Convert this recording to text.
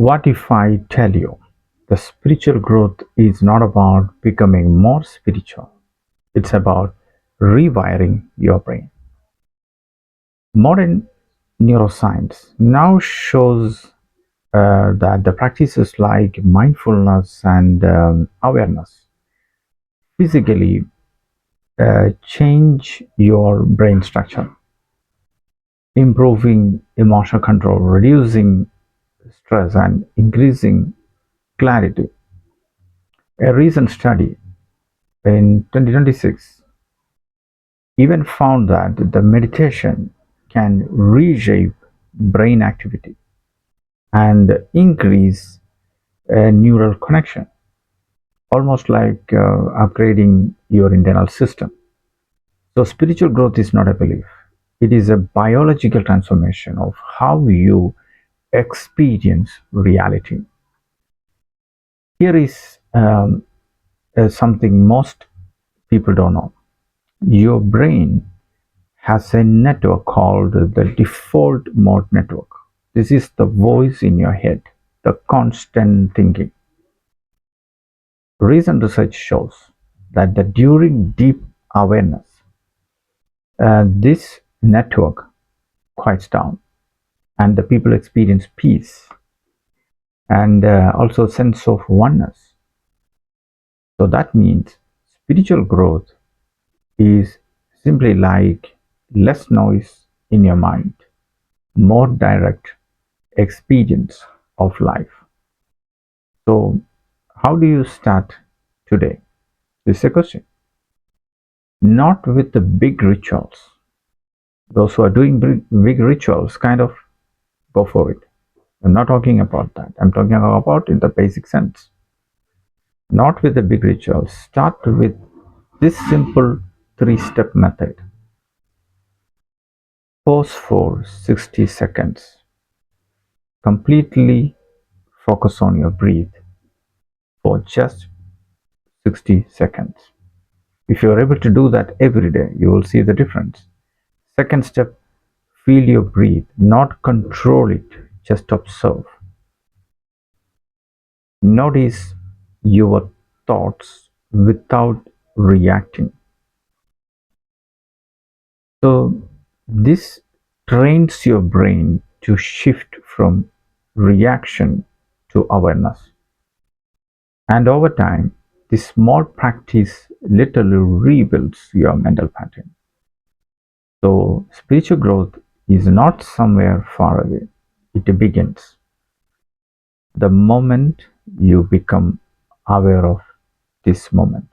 What if I tell you the spiritual growth is not about becoming more spiritual, it's about rewiring your brain. Modern neuroscience now shows that the practices like mindfulness and awareness physically change your brain structure, improving emotional control, reducing stress, and increasing clarity. A recent study in 2026 even found that the meditation can reshape brain activity and increase neural connection, almost like upgrading your internal system. So, spiritual growth is not a belief, it is a biological transformation of how you experience reality. Here is something most people don't know. Your brain has a network called the default mode network. This is the voice in your head, the constant thinking. Recent research shows that during deep awareness, this network quiets down and the people experience peace and also sense of oneness. So that means spiritual growth is simply like less noise in your mind, more direct experience of life. So, how do you start today? This is a question. Not with the big rituals. Those who are doing big rituals kind of go for it. I'm not talking about that. I'm talking about in the basic sense. Not with the big rituals. Start with this simple three-step method. Pause for 60 seconds. Completely focus on your breath for just 60 seconds. If you are able to do that every day, you will see the difference. Second step, feel your breath, not control it, just observe. Notice your thoughts without reacting. So, this trains your brain to shift from reaction to awareness. And over time, this small practice literally rebuilds your mental pattern. So, spiritual growth is not somewhere far away, it begins the moment you become aware of this moment.